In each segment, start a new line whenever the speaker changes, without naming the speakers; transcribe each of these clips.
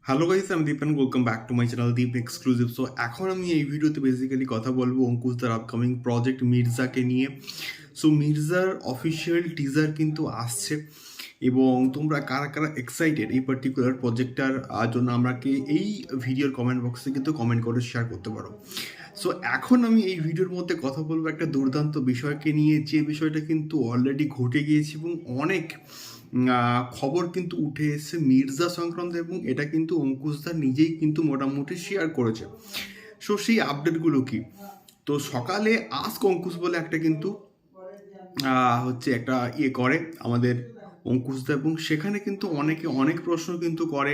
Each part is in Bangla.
হ্যালো গাইস, আমি Deep and welcome back to my channel Deep exclusive. So এখন আমি এই ভিডিওতে বেসিক্যালি কথা বলবো অঙ্কুশদার আপকামিং প্রজেক্ট মির্জাকে নিয়ে। সো মির্জার অফিসিয়াল টিজার কিন্তু আসছে এবং তোমরা কারা কারা এক্সাইটেড এই পার্টিকুলার প্রজেক্টটার জন্য আমাকে এই ভিডিওর কমেন্ট বক্সে কিন্তু কমেন্ট করে শেয়ার করতে পারো। সো এখন আমি এই ভিডিওর মধ্যে কথা বলবো একটা দুর্দান্ত বিষয়কে নিয়ে, যে বিষয়টা কিন্তু অলরেডি ঘটে গিয়েছে এবং অনেক খবর কিন্তু উঠে এসেছে মির্জা সংক্রান্ত, এবং এটা কিন্তু অঙ্কুশদা নিজেই কিন্তু মোটামুটি শেয়ার করেছে। সো সেই আপডেটগুলো কি? তো সকালে আস্ক অঙ্কুশ বলে একটা কিন্তু হচ্ছে একটা করে আমাদের অঙ্কুশদা, এবং সেখানে কিন্তু অনেকে অনেক প্রশ্ন কিন্তু করে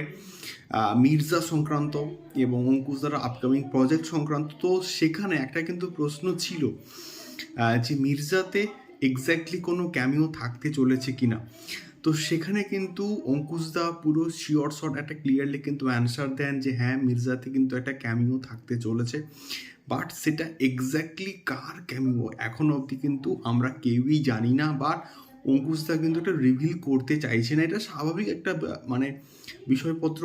মির্জা সংক্রান্ত এবং অঙ্কুশদার আপকামিং প্রজেক্ট সংক্রান্ত। তো সেখানে একটা কিন্তু প্রশ্ন ছিল যে মির্জাতে এক্স্যাক্টলি কোনো ক্যামিও থাকতে চলেছে কিনা। তো সেখানে কিন্তু অঙ্কুশদা পুরো শিওর শট একটা ক্লিয়ারলি কিন্তু অ্যান্সার দেন যে হ্যাঁ, মির্জাতে কিন্তু একটা ক্যামিও থাকতে চলেছে, বাট সেটা এক্স্যাক্টলি কার ক্যামিও এখনো অবধি কিন্তু আমরা কেউই জানি না। বাট অঙ্কুশদা কিন্তু এটা রিভিল করতে চাইছে না। এটা স্বাভাবিক একটা মানে বিষয়পত্র,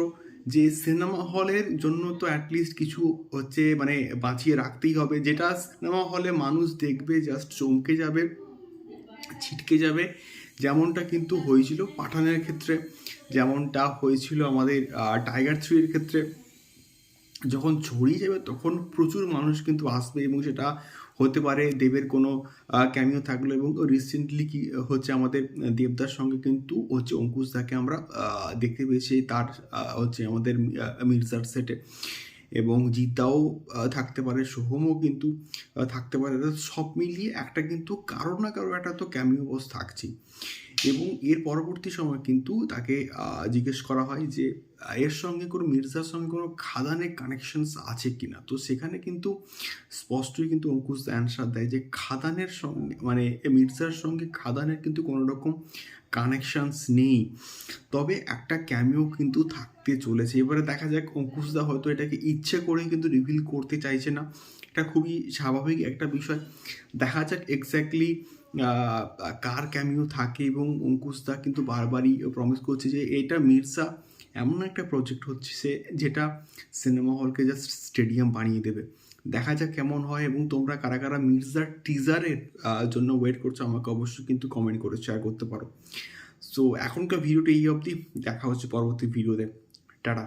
যে সিনেমা হলের জন্য তো অ্যাটলিস্ট কিছু হচ্ছে মানে বাঁচিয়ে রাখতেই হবে, যেটা সিনেমা হলে মানুষ দেখবে জাস্ট চমকে যাবে, ছিটকে যাবে। যেমনটা কিন্তু হয়েছিল পাঠানের ক্ষেত্রে, যেমনটা হয়েছিল আমাদের টাইগার 3-এর ক্ষেত্রে। যখন ছড়িয়ে যাবে তখন প্রচুর মানুষ কিন্তু আসবে, এবং সেটা হতে পারে দেবের কোনো ক্যামিও থাকলো। এবং রিসেন্টলি কি হচ্ছে, আমাদের দেবদার সঙ্গে কিন্তু হচ্ছে অঙ্কুশদাকে আমরা দেখতে পেয়েছি তার হচ্ছে আমাদের মির্জার সেটে, এবং জিদ্দাও থাকতে পারে, সোহমও কিন্তু থাকতে পারে। সব মিলিয়ে একটা কিন্তু কারো না কারো একটা তো ক্যামিও বস থাকছেই। এবং এর পরবর্তী সময় কিন্তু তাকে জিজ্ঞেস করা হয় যে এর সঙ্গে কোনো মির্জার সঙ্গে কোনো খাদানের কানেকশনস আছে কি না। তো সেখানে কিন্তু স্পষ্টই কিন্তু অঙ্কুশ অ্যান্সার দেয় যে খাদানের সঙ্গে মানে মির্জার সঙ্গে খাদানের কিন্তু কোনো রকম কানেকশনস নেই, তবে একটা ক্যামিও কিন্তু থাকতে চলেছে। এবারে দেখা যাক, অঙ্কুশদা হয়তো এটাকে ইচ্ছে করেই কিন্তু রিভিল করতে চাইছে না, এটা খুবই স্বাভাবিক একটা বিষয়। দেখা যাক এক্স্যাক্টলি কার ক্যামিও থাকে। এবং অঙ্কুশদা কিন্তু বারবারই প্রমিস করছে যে এটা মির্জা এমন একটা প্রজেক্ট হচ্ছে যেটা সিনেমা হলকে জাস্ট স্টেডিয়াম বানিয়ে দেবে। দেখা যাক কেমন হয়। এবং তোমরা কারা কারা মির্জার টিজারের জন্য ওয়েট করছো আমাকে অবশ্যই কিন্তু কমেন্ট করে শেয়ার করতে পারো। সো এখনকার ভিডিওটা এই অবধি, দেখা হচ্ছে পরবর্তী ভিডিওতে। টাটা।